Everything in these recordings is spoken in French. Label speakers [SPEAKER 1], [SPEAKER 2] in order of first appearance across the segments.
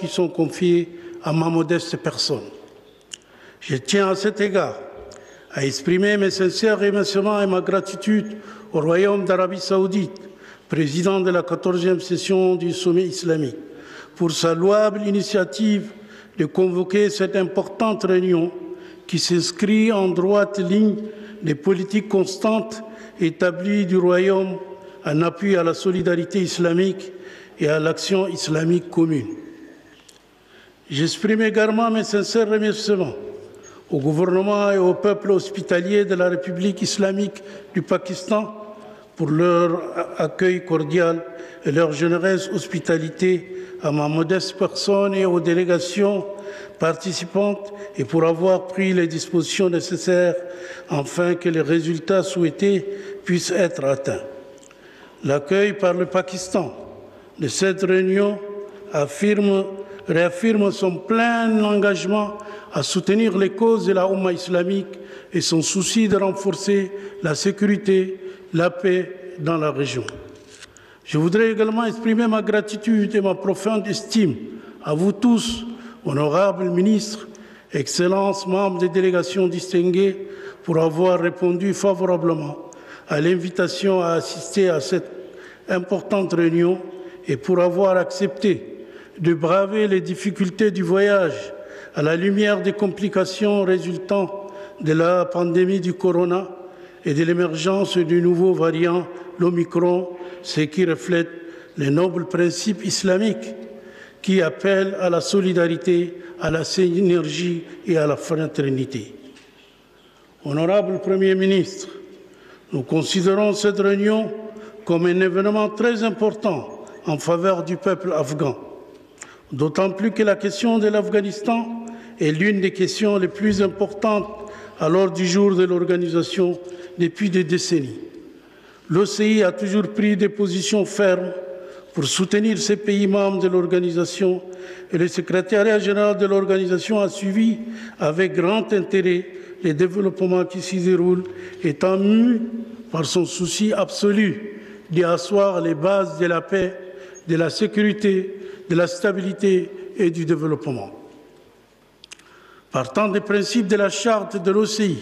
[SPEAKER 1] qui sont confiées à ma modeste personne. Je tiens à cet égard à exprimer mes sincères remerciements et ma gratitude au Royaume d'Arabie Saoudite, président de la 14e session du sommet islamique, pour sa louable initiative de convoquer cette importante réunion qui s'inscrit en droite ligne des politiques constantes établies du Royaume en appui à la solidarité islamique et à l'action islamique commune. J'exprime également mes sincères remerciements au gouvernement et au peuple hospitalier de la République islamique du Pakistan pour leur accueil cordial et leur généreuse hospitalité à ma modeste personne et aux délégations participantes et pour avoir pris les dispositions nécessaires afin que les résultats souhaités puissent être atteints. L'accueil par le Pakistan de cette réunion réaffirme son plein engagement à soutenir les causes de la Oumma islamique et son souci de renforcer la sécurité, la paix dans la région. Je voudrais également exprimer ma gratitude et ma profonde estime à vous tous, honorables ministres, excellences, membres des délégations distinguées, pour avoir répondu favorablement à l'invitation à assister à cette importante réunion et pour avoir accepté de braver les difficultés du voyage à la lumière des complications résultant de la pandémie du corona et de l'émergence du nouveau variant, l'Omicron, ce qui reflète les nobles principes islamiques qui appellent à la solidarité, à la synergie et à la fraternité. Honorable Premier ministre, nous considérons cette réunion comme un événement très important en faveur du peuple afghan, d'autant plus que la question de l'Afghanistan est l'une des questions les plus importantes à l'ordre du jour de l'organisation depuis des décennies. L'OCI a toujours pris des positions fermes pour soutenir ces pays membres de l'organisation et le secrétariat général de l'organisation a suivi avec grand intérêt les développements qui s'y déroulent, étant mu par son souci absolu d'y asseoir les bases de la paix, de la sécurité, de la stabilité et du développement. Partant des principes de la charte de l'OCI,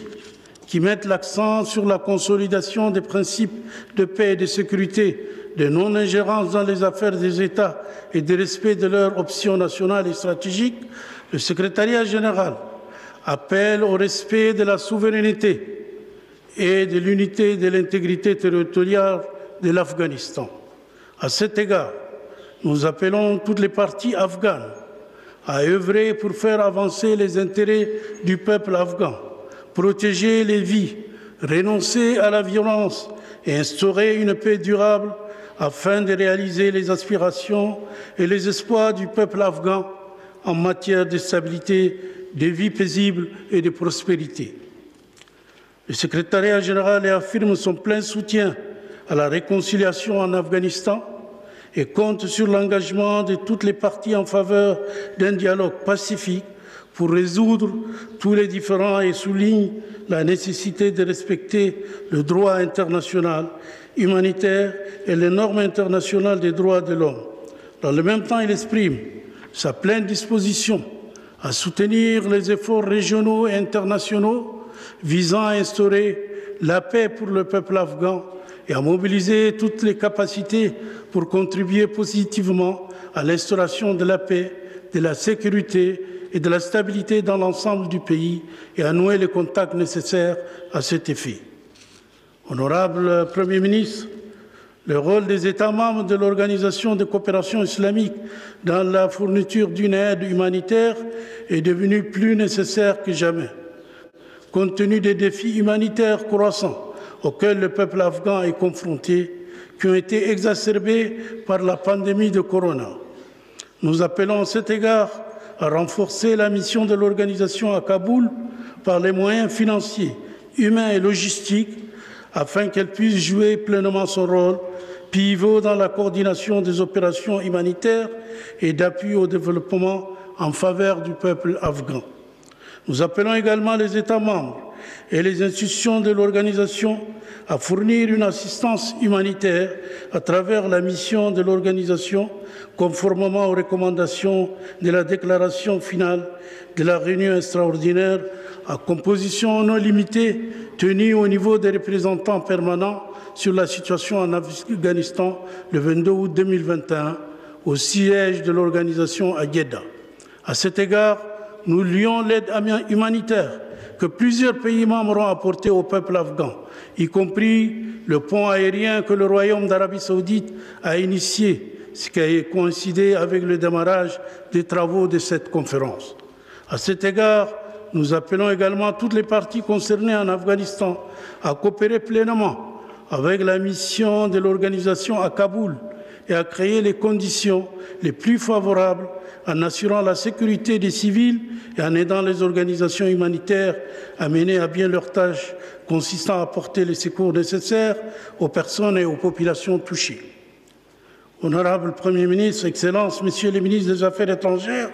[SPEAKER 1] qui mettent l'accent sur la consolidation des principes de paix et de sécurité, de non-ingérence dans les affaires des États et de respect de leurs options nationales et stratégiques, le secrétariat général appelle au respect de la souveraineté et de l'unité et de l'intégrité territoriale de l'Afghanistan. À cet égard, nous appelons toutes les parties afghanes à œuvrer pour faire avancer les intérêts du peuple afghan, protéger les vies, renoncer à la violence et instaurer une paix durable afin de réaliser les aspirations et les espoirs du peuple afghan en matière de stabilité, de vie paisible et de prospérité. Le secrétariat général affirme son plein soutien à la réconciliation en Afghanistan et compte sur l'engagement de toutes les parties en faveur d'un dialogue pacifique pour résoudre tous les différends et souligne la nécessité de respecter le droit international humanitaire et les normes internationales des droits de l'homme. Dans le même temps, il exprime sa pleine disposition à soutenir les efforts régionaux et internationaux visant à instaurer la paix pour le peuple afghan et à mobiliser toutes les capacités pour contribuer positivement à l'instauration de la paix, de la sécurité et de la stabilité dans l'ensemble du pays et à nouer les contacts nécessaires à cet effet. Honorable Premier ministre, le rôle des États membres de l'Organisation de coopération islamique dans la fourniture d'une aide humanitaire est devenu plus nécessaire que jamais, compte tenu des défis humanitaires croissants auxquels le peuple afghan est confronté, qui ont été exacerbés par la pandémie de corona. Nous appelons à cet égard à renforcer la mission de l'organisation à Kaboul par les moyens financiers, humains et logistiques, afin qu'elle puisse jouer pleinement son rôle, pivot dans la coordination des opérations humanitaires et d'appui au développement en faveur du peuple afghan. Nous appelons également les États membres et les institutions de l'organisation à fournir une assistance humanitaire à travers la mission de l'organisation, conformément aux recommandations de la déclaration finale de la réunion extraordinaire à composition non limitée tenue au niveau des représentants permanents sur la situation en Afghanistan le 22 août 2021 au siège de l'organisation à Jeddah. À cet égard, nous lions l'aide humanitaire que plusieurs pays membres ont apportée au peuple afghan, y compris le pont aérien que le Royaume d'Arabie saoudite a initié, ce qui a coïncidé avec le démarrage des travaux de cette conférence. À cet égard, nous appelons également toutes les parties concernées en Afghanistan à coopérer pleinement avec la mission de l'organisation à Kaboul et à créer les conditions les plus favorables en assurant la sécurité des civils et en aidant les organisations humanitaires à mener à bien leurs tâches consistant à apporter les secours nécessaires aux personnes et aux populations touchées. Honorable Premier ministre, Excellences, Messieurs les ministres des Affaires étrangères,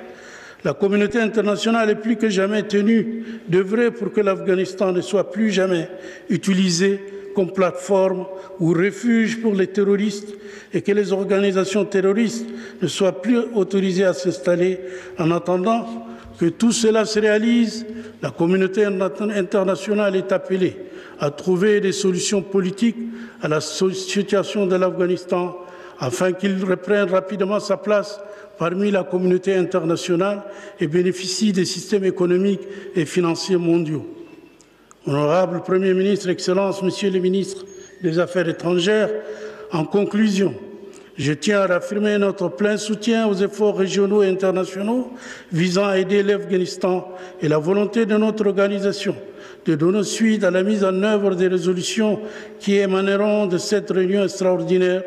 [SPEAKER 1] la communauté internationale est plus que jamais tenue d'œuvrer pour que l'Afghanistan ne soit plus jamais utilisé comme plateforme ou refuge pour les terroristes et que les organisations terroristes ne soient plus autorisées à s'installer. En attendant que tout cela se réalise, la communauté internationale est appelée à trouver des solutions politiques à la situation de l'Afghanistan afin qu'il reprenne rapidement sa place parmi la communauté internationale et bénéficie des systèmes économiques et financiers mondiaux. Honorable Premier ministre, Excellences, Messieurs les ministres des Affaires étrangères, en conclusion, je tiens à réaffirmer notre plein soutien aux efforts régionaux et internationaux visant à aider l'Afghanistan et la volonté de notre organisation de donner suite à la mise en œuvre des résolutions qui émaneront de cette réunion extraordinaire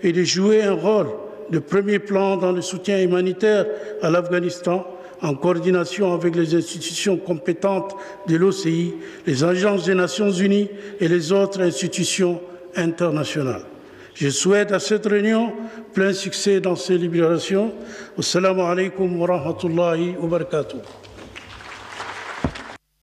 [SPEAKER 1] et de jouer un rôle de premier plan dans le soutien humanitaire à l'Afghanistan, en coordination avec les institutions compétentes de l'OCI, les agences des Nations Unies et les autres institutions internationales. Je souhaite à cette réunion plein succès dans ces libérations. Assalamu alaikum wa rahmatullahi wa barakatuh.